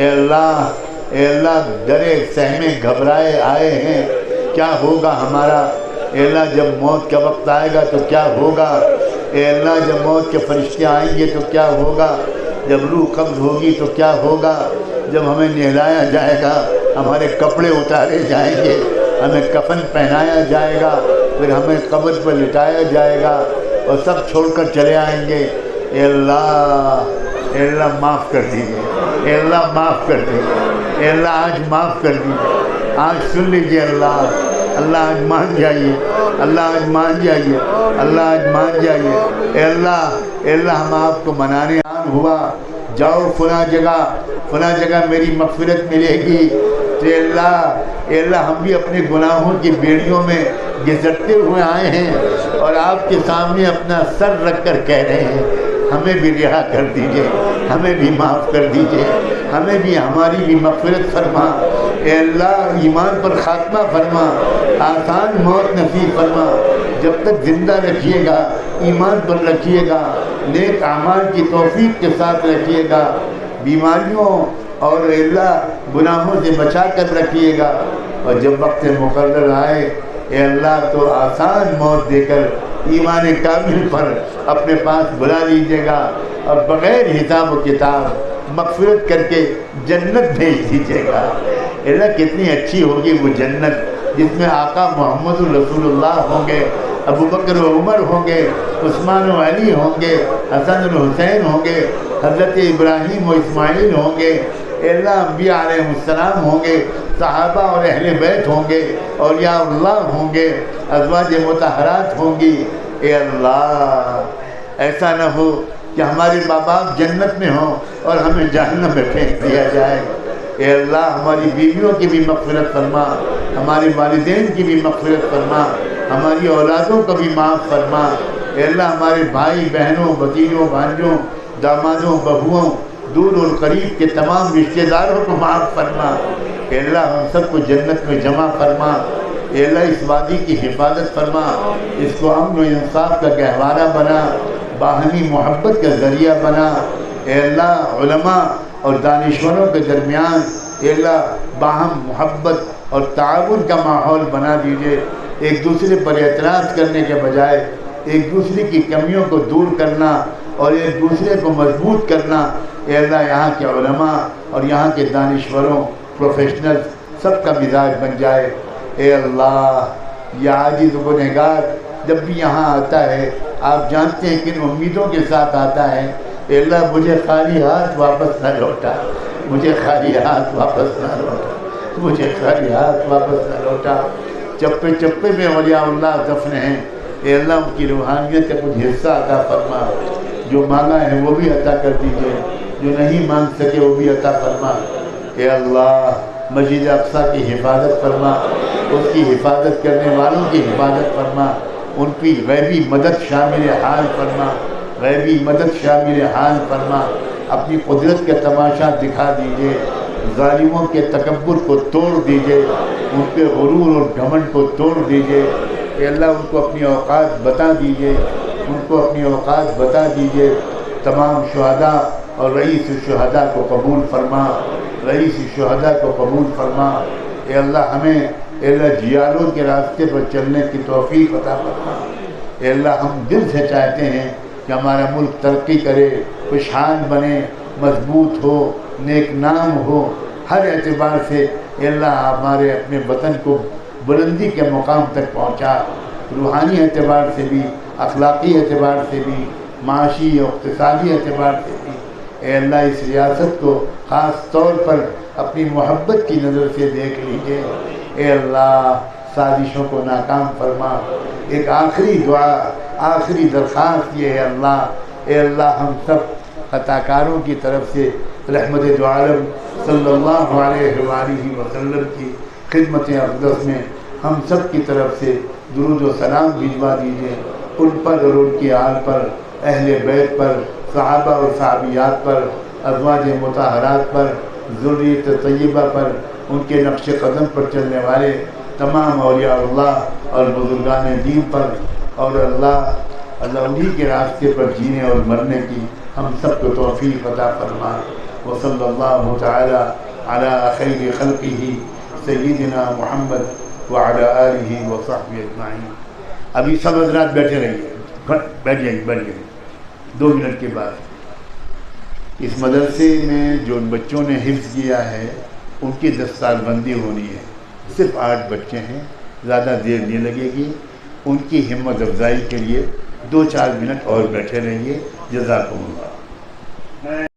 اے اللہ ڈرے سہمے گھبرائے آئے ہیں، کیا ہوگا ہمارا؟ اے اللہ جب موت کا وقت آئے گا تو کیا ہوگا؟ اے اللہ جب موت کے فرشتے آئیں گے تو کیا ہوگا؟ جب روح قبض ہوگی تو کیا ہوگا؟ جب ہمیں نہلایا جائے گا، ہمارے کپڑے اتارے جائیں گے، ہمیں کفن پہنایا جائے گا، پھر ہمیں قبر پر لٹایا جائے گا اور سب چھوڑ کر چلے آئیں گے۔ اے اللہ معاف کر دیجیے، اے اللہ معاف کر دیجیے، اے اللہ آج معاف کر دیجیے، آج سن لیجیے اللہ آج مان جائیے، اللہ آج مان جائیے، اللہ آج مان جائیے۔ اے اللہ ہم آپ کو منانے آن ہوا، جاؤ فلاں جگہ میری مغفرت ملے گی۔ تو اے اللہ ہم بھی اپنے گناہوں کی بیڑیوں میں گھسٹتے ہوئے آئے ہیں اور آپ کے سامنے اپنا سر رکھ کر کہہ رہے ہیں ہمیں بھی رہا کر دیجئے، ہمیں بھی معاف کر دیجئے، ہمیں بھی ہماری بھی مغفرت فرما۔ اے اللہ ایمان پر خاتمہ فرما، آسان موت نصیب فرما، جب تک زندہ رکھیے گا ایمان پر رکھیے گا، نیک اعمال کی توفیق کے ساتھ رکھیے گا، بیماریوں اور اللہ گناہوں سے بچا کر رکھیے گا، اور جب وقت مقرر آئے اے اللہ تو آسان موت دے کر ایمان کامل پر اپنے پاس بلا لیجیے گا اور بغیر حساب و کتاب مغفرت کر کے جنت بھیج دیجیے گا۔ اے اللہ کتنی اچھی ہوگی وہ جنت جس میں آقا محمد رسول اللہ ہوں گے، ابو بکر و عمر ہوں گے، عثمان و علی ہوں گے، حسن و حسین ہوں گے، حضرت ابراہیم و اسماعیل ہوں گے، اے اللہ انبیاء علیہ السلام ہوں گے، صحابہ اور اہل بیت ہوں گے، اولیاء اللہ ہوں گے، ازواج مطہرات ہوں گی۔ اے اللہ ایسا نہ ہو کہ ہمارے ماں باپ جنت میں ہوں اور ہمیں جہنم میں پھینک دیا جائے۔ اے اللہ ہماری بیویوں کی بھی مغفرت فرما، ہمارے والدین کی بھی مغفرت فرما، ہماری اولادوں کو بھی معاف فرما۔ اے اللہ ہمارے بھائی بہنوں بھتیجوں بھانجوں دامادوں بہوؤں دور اور قریب کے تمام رشتہ داروں کو معاف فرما۔ اے اللہ ہم سب کو جنت میں جمع فرما۔ اے اللہ اس وادی کی حفاظت فرما، اس کو امن و انصاف کا گہوارہ بنا، باہمی محبت کا ذریعہ بنا۔ اے اللہ علماء اور دانشوروں کے درمیان اے اللہ باہم محبت اور تعاون کا ماحول بنا دیجیے، ایک دوسرے پر اعتراض کرنے کے بجائے ایک دوسرے کی کمیوں کو دور کرنا اور ایک دوسرے کو مضبوط کرنا۔ اے اللہ یہاں کے علماء اور یہاں کے دانشوروں پروفیشنل سب کا مزاج بن جائے۔ اے اللہ یہ عاجز و گنہگار جب بھی یہاں آتا ہے آپ جانتے ہیں کن امیدوں کے ساتھ آتا ہے۔ اے اللہ مجھے خالی ہاتھ واپس نہ لوٹا، مجھے خالی ہاتھ واپس نہ لوٹا، مجھے خالی ہاتھ واپس نہ لوٹا۔ چپے چپے میں اولیاء اللہ دفن ہیں، اے اللہ ان کی روحانیت کا کچھ حصہ عطا فرما، جو مانگا ہے وہ بھی عطا کر دیجئے، جو نہیں مانگ سکے وہ بھی عطا فرما۔ اے اللہ مسجد اقصیٰ کی حفاظت فرما، اس کی حفاظت کرنے والوں کی حفاظت فرما، ان کی غیبی مدد شامل حال فرما، غیبی مدد شامل حال فرما۔ اپنی قدرت کا تماشا دکھا دیجئے، ظالموں کے تکبر کو توڑ دیجئے، ان کے غرور اور گھمنڈ کو توڑ دیجئے۔ اے اللہ ان کو اپنی اوقات بتا دیجئے، ان کو اپنی اوقات بتا دیجئے۔ تمام شہداء اور رئیس الشہداء کو قبول فرما، رئیس الشہداء کو قبول فرما۔ اے اللہ ہمیں اے اللہ جیالوں کے راستے پر چلنے کی توفیق عطا فرما۔ اے اللہ ہم دل سے چاہتے ہیں کہ ہمارا ملک ترقی کرے، خوشحال بنے، مضبوط ہو، نیک نام ہو، ہر اعتبار سے اے اللہ ہمارے اپنے وطن کو بلندی کے مقام تک پہنچا، روحانی اعتبار سے بھی، اخلاقی اعتبار سے بھی، معاشی اور اقتصادی اعتبار سے بھی۔ اے اللہ اس ریاست کو خاص طور پر اپنی محبت کی نظر سے دیکھ لیجئے۔ اے اللہ سازشوں کو ناکام فرما۔ ایک آخری دعا، آخری درخواست یہ ہے اے اللہ ہم سب خطاکاروں کی طرف سے رحمت دو عالم صلی اللہ علیہ وآلہ وسلم کی خدمت اقدس میں ہم سب کی طرف سے درود و سلام بھجوا دیجیے، ان پر اور ان کی آل پر، اہل بیت پر، صحابہ اور صحابیات پر، ازواج مطہرات پر، ذریت طیبہ پر، ان کے نقش قدم پر چلنے والے تمام اولیاء اللہ اور بزرگان دین پر، اور اللہ انہی کے راستے پر جینے اور مرنے کی ہم سب کو توفیق عطا فرما۔ وصلی اللہ تعالی علی خیر خلقہ سیدنا محمد وعلی آلہ وصحبہ اجمعین۔ ابھی سب حضرات بیٹھے رہیے، بیٹھ جائیں 2 منٹ کے بعد۔ اس مدرسے میں جو بچوں نے حفظ کیا ہے ان کی دستار بندی ہونی ہے، صرف 8 بچے ہیں، زیادہ دیر نہیں لگے گی۔ ان کی ہمت افزائی کے لیے 2-4 منٹ اور بیٹھے رہیے، جزاکم اللہ۔